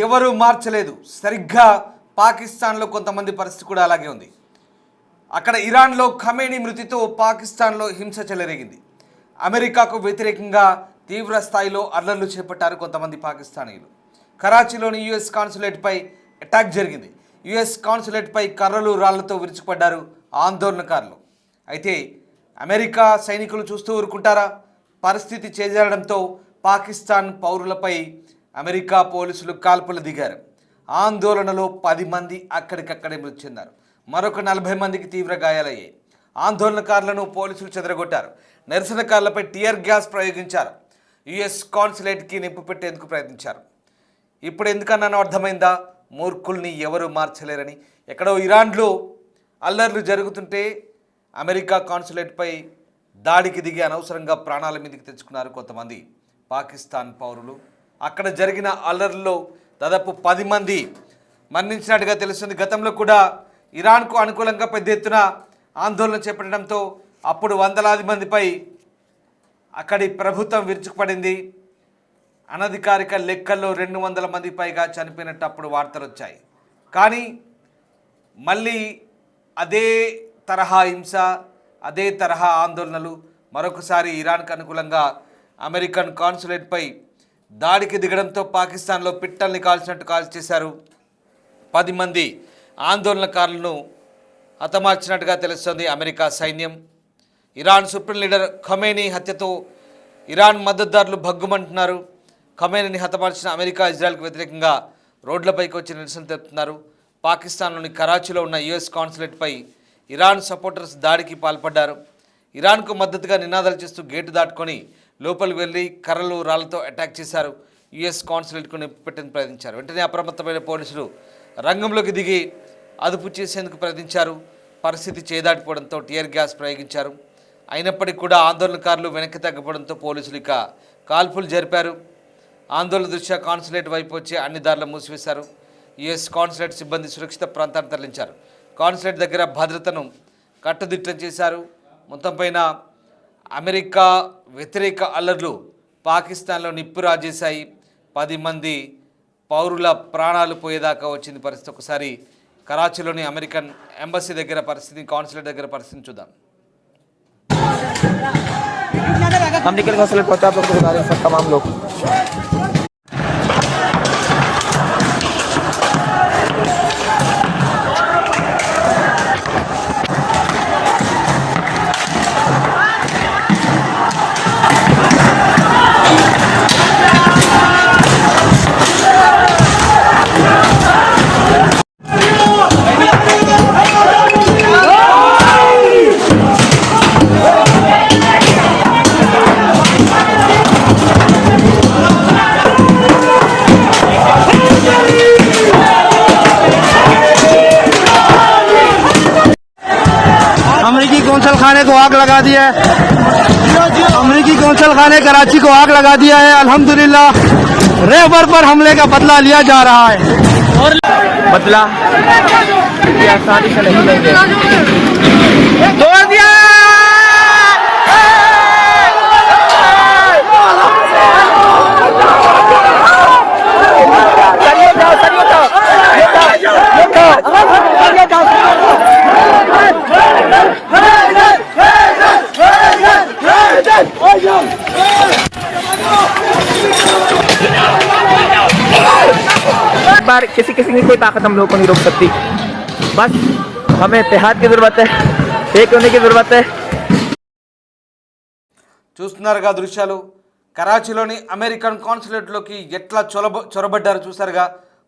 ఎవరు మార్చలేదు. సరిగ్గా పాకిస్తాన్లో కొంతమంది పరిస్థితి కూడా అలాగే ఉంది. అక్కడ ఇరాన్లో ఖమేనీ మృతితో పాకిస్తాన్లో హింస చెలరేగింది. అమెరికాకు వ్యతిరేకంగా తీవ్ర స్థాయిలో అల్లర్లు చేపట్టారు కొంతమంది పాకిస్తానీలు. కరాచీలోని యుఎస్ కాన్సులేట్పై అటాక్ జరిగింది. యుఎస్ కాన్సులేట్పై కర్రలు రాళ్లతో విరుచుకుపడ్డారు ఆందోళనకారులు. అయితే అమెరికా సైనికులు చూస్తూ ఊరుకుంటారా? పరిస్థితి చేజారడంతో పాకిస్తాన్ పౌరులపై అమెరికా పోలీసులు కాల్పులు దిగారు. ఆందోళనలో 10 మంది అక్కడికక్కడే మృతి చెందారు. మరొక 40 మందికి తీవ్ర గాయాలయ్యాయి. ఆందోళనకారులను పోలీసులు చెదరగొట్టారు. నిరసనకారులపై టియర్ గ్యాస్ ప్రయోగించారు. యుఎస్ కాన్సులేట్కి నిప్పు పెట్టేందుకు ప్రయత్నించారు. ఇప్పుడు ఎందుకన్నానో అర్థమైందా? మూర్ఖుల్ని ఎవరు మార్చలేరని. ఎక్కడో ఇరాన్లో అల్లర్లు జరుగుతుంటే అమెరికా కాన్సులేట్పై దాడికి దిగి అనవసరంగా ప్రాణాల మీదకి తెచ్చుకున్నారు కొంతమంది పాకిస్తాన్ పౌరులు. అక్కడ జరిగిన అల్లర్లలో దాదాపు 10 మంది మరణించినట్టుగా తెలుస్తుంది. గతంలో కూడా ఇరాన్కు అనుకూలంగా పెద్ద ఎత్తున ఆందోళన చేపట్టడంతో అప్పుడు వందలాది మందిపై అక్కడి ప్రభుత్వం విరుచుకుపడింది. అనధికారిక లెక్కల్లో 200 మంది పైగా చనిపోయినట్టు అప్పుడు వార్తలు వచ్చాయి. కానీ మళ్ళీ అదే తరహా హింస, అదే తరహా ఆందోళనలు మరొకసారి ఇరాన్కు అనుకూలంగా అమెరికన్ కాన్సులేట్పై దాడికి దిగడంతో పాకిస్తాన్లో పిట్టల్ని కాల్చినట్టు కాల్చేశారు. 10 మంది ఆందోళనకారులను హతమార్చినట్టుగా తెలుస్తోంది అమెరికా సైన్యం. ఇరాన్ సుప్రీం లీడర్ ఖమేనీ హత్యతో ఇరాన్ మద్దతుదారులు భగ్గుమంటున్నారు. ఖమేనీని హతమార్చిన అమెరికా ఇజ్రాయెల్కు వ్యతిరేకంగా రోడ్లపైకి వచ్చి నిరసన తెలుపుతున్నారు. పాకిస్తాన్లోని కరాచీలో ఉన్న యుఎస్ కాన్సులేట్పై ఇరాన్ సపోర్టర్స్ దాడికి పాల్పడ్డారు. ఇరాన్కు మద్దతుగా నినాదాలు చేస్తూ గేటు దాటుకొని లోపలికి వెళ్ళి కర్రలు రాళ్లతో అటాక్ చేశారు. యుఎస్ కాన్సులేట్కు నిప్పు పెట్టేందుకు ప్రయత్నించారు. వెంటనే అప్రమత్తమైన పోలీసులు రంగంలోకి దిగి అదుపు చేసేందుకు ప్రయత్నించారు. పరిస్థితి చేదాటిపోవడంతో టియర్ గ్యాస్ ప్రయోగించారు. అయినప్పటికీ కూడా ఆందోళనకారులు వెనక్కి తగ్గడంతో పోలీసులు ఇక కాల్పులు జరిపారు. ఆందోళన దృష్ట్యా కాన్సులేట్ వైపు వచ్చి అన్ని దారులు మూసివేశారు. యుఎస్ కాన్సులేట్ సిబ్బంది సురక్షిత ప్రాంతాన్ని తరలించారు. కాన్సులేట్ దగ్గర భద్రతను కట్టుదిట్టం చేశారు. మొత్తం పైన అమెరికా వ్యతిరేక అల్లర్లు పాకిస్తాన్లో నిప్పు రాజేశాయి. 10 మంది పౌరుల ప్రాణాలు పోయేదాకా వచ్చింది పరిస్థితి. ఒకసారి కరాచీలోని అమెరికన్ ఎంబసీ దగ్గర పరిస్థితి, కాన్సులేట్ దగ్గర పరిస్థితిని చూద్దాం. हम निकल गए पता आप लोग बता रहे हैं सब तमाम लोग अमेरिकी कौंसल खाने को आग लगा दिया है। अमेरिकी कौंसल खाने कराची को आग लगा दिया है। अल्हम्दुलिल्लाह रहबर पर हमले का बदला लिया जा रहा है और बदला आसानी से नहीं लेंगे। तोड़ दिया बार किसी किसी की कोई ताकत हम लोगों को नहीं रोक सकती। बस हमें इत्तेहाद की जरूरत है, एक होने की जरूरत है। చూస్తున్నారుగా దృశ్యాలు. కరాచీలోని అమెరికన్ కాన్సులేట్లోకి ఎట్లా చొరబడ్డారు చూసారుగా.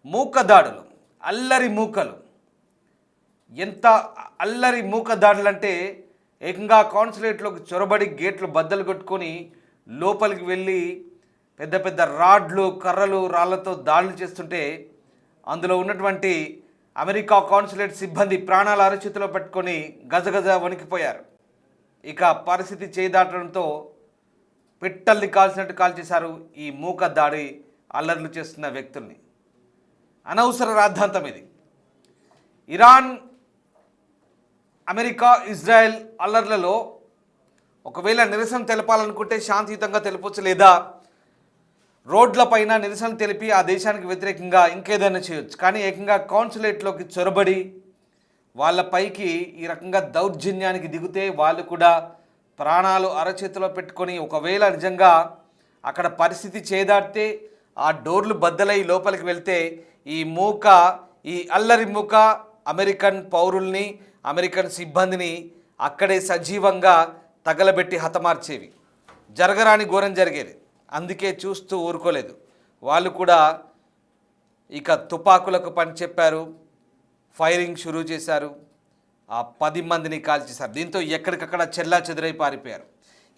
మూక దాడులు, అల్లరి మూకలు. ఎంత అల్లరి మూక దాడులు అంటే ఏకంగా కాన్సులేట్లోకి చొరబడి గేట్లు బద్దలు కొట్టుకొని లోపలికి వెళ్ళి పెద్ద పెద్ద రాడ్లు, కర్రలు, రాళ్లతో దాడులు చేస్తుంటే అందులో ఉన్నటువంటి అమెరికా కాన్సులేట్ సిబ్బంది ప్రాణాల అరచేతిలో పెట్టుకొని గజగజ వణికిపోయారు. ఇక పరిస్థితి చేదాటడంతో పిట్టల్ని కాల్చినట్టు కాల్చేశారు ఈ మూక దాడి అల్లర్లు చేస్తున్న వ్యక్తుల్ని. అనవసర రాద్ధాంతం ఇది. ఇరాన్, అమెరికా, ఇజ్రాయెల్ అల్లర్లలో ఒకవేళ నిరసన తెలపాలనుకుంటే శాంతియుతంగా తెలపొచ్చు, లేదా రోడ్లపైన నిరసన తెలిపి ఆ దేశానికి వ్యతిరేకంగా ఇంకేదైనా చేయొచ్చు, కానీ ఏకంగా కాన్సులేట్లోకి చొరబడి వాళ్ళపైకి ఈ రకంగా దౌర్జన్యానికి దిగితే వాళ్ళు కూడా ప్రాణాలు అరచేతిలో పెట్టుకొని ఒకవేళ నిజంగా అక్కడ పరిస్థితి చేదాడితే ఆ డోర్లు బద్దలై లోపలికి వెళ్తే ఈ అల్లరి మూక అమెరికన్ పౌరుల్ని అమెరికన్ సిబ్బందిని అక్కడే సజీవంగా తగలబెట్టి హతమార్చేవి. జరగరాని ఘోరం జరిగేది. అందుకే చూస్తూ ఊరుకోలేదు. వాళ్ళు కూడా ఇక తుపాకులకు పని చెప్పారు, ఫైరింగ్ షురూ చేశారు, ఆ 10 మందిని కాల్చేశారు. దీంతో ఎక్కడికక్కడ చెల్లా చెదురై పారిపోయారు.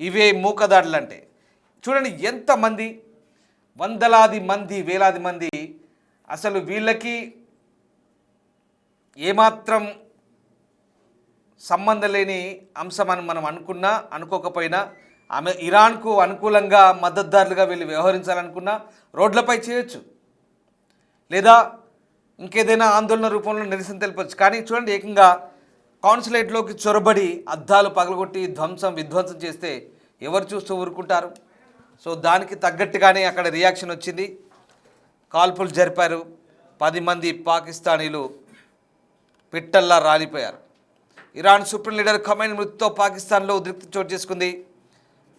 ఇవే మూకదాడులు అంటే. చూడండి ఎంతమంది, వందలాది మంది, వేలాది మంది. అసలు వీళ్ళకి ఏమాత్రం సంబంధం లేని అంశం అని మనం అనుకున్నా అనుకోకపోయినా, ఇరాన్కు అనుకూలంగా మద్దతుదారులుగా వీళ్ళు వ్యవహరించాలనుకున్నా రోడ్లపై చేయొచ్చు, లేదా ఇంకేదైనా ఆందోళన రూపంలో నిరసన తెలపచ్చు. కానీ చూడండి ఏకంగా కాన్సులేట్లోకి చొరబడి అద్దాలు పగలగొట్టి విధ్వంసం చేస్తే ఎవరు చూస్తూ ఊరుకుంటారు? సో దానికి తగ్గట్టుగానే అక్కడ రియాక్షన్ వచ్చింది. కాల్పులు జరిపారు. 10 మంది పాకిస్తానీలు పిట్టల్లా రాలిపోయారు. ఇరాన్ సుప్రీం లీడర్ ఖమేనీ మృతితో పాకిస్తాన్లో ఉద్రిక్తత చోటు చేసుకుంది.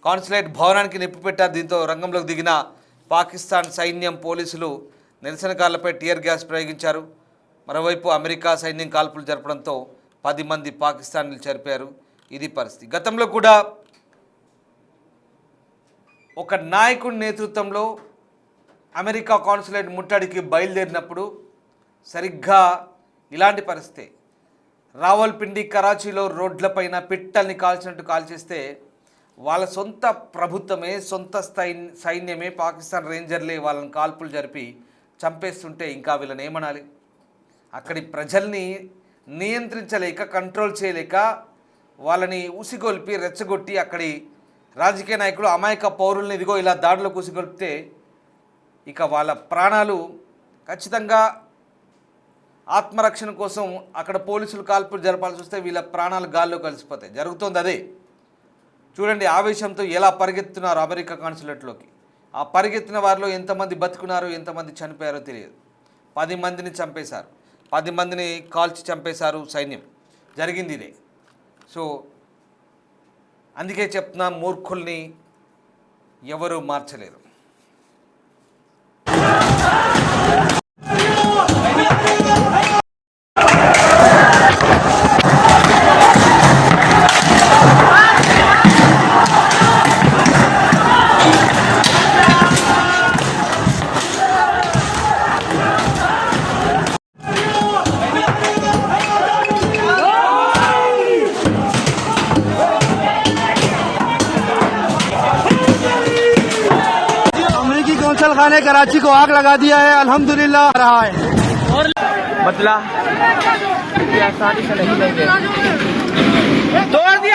కాన్సులేట్ భవనానికి నిప్పు పెట్టారు. దీంతో రంగంలోకి దిగిన పాకిస్తాన్ సైన్యం, పోలీసులు నిరసనకారులపై టియర్ గ్యాస్ ప్రయోగించారు. మరోవైపు అమెరికా సైన్యం కాల్పులు జరపడంతో 10 మంది పాకిస్తానీలు చనిపోయారు. ఇది పరిస్థితి. గతంలో కూడా ఒక నాయకుడి నేతృత్వంలో అమెరికా కాన్సులేట్ ముట్టడికి బయలుదేరినప్పుడు సరిగ్గా ఇలాంటి పరిస్థితి. రావల్పిండి, కరాచీలో రోడ్లపైన పిట్టల్ని కాల్చినట్టు కాల్చేస్తే వాళ్ళ సొంత ప్రభుత్వమే, సొంత సైన్యమే, పాకిస్తాన్ రేంజర్లే వాళ్ళని కాల్పులు జరిపి చంపేస్తుంటే ఇంకా వీళ్ళని ఏమనాలి? అక్కడి ప్రజల్ని నియంత్రించలేక, కంట్రోల్ చేయలేక వాళ్ళని ఉసిగొల్పి రెచ్చగొట్టి అక్కడి రాజకీయ నాయకులు అమాయక పౌరుల్ని ఇదిగో ఇలా దాడిలోకి ఉసిగొల్పితే ఇక వాళ్ళ ప్రాణాలు ఖచ్చితంగా ఆత్మరక్షణ కోసం అక్కడ పోలీసులు కాల్పులు జరపాల్సి వస్తే వీళ్ళ ప్రాణాలు గాల్లో కలిసిపోతాయి. జరుగుతోంది అదే. చూడండి ఆవేశంతో ఎలా పరిగెత్తున్నారు అమెరికా కాన్సులేట్లోకి. ఆ పరిగెత్తిన వారిలో ఎంతమంది బతుకున్నారో, ఎంతమంది చనిపోయారో తెలియదు. 10 మందిని చంపేశారు, 10 మందిని కాల్చి చంపేశారు సైన్యం. జరిగింది ఇదే. సో అందుకే చెప్తున్నా, మూర్ఖుల్ని ఎవరు మార్చలేరు. कौंसल खाने कराची को आग लगा दिया है। अल्हम्दुलिल्लाह रहा है बदला तोड़ दिया।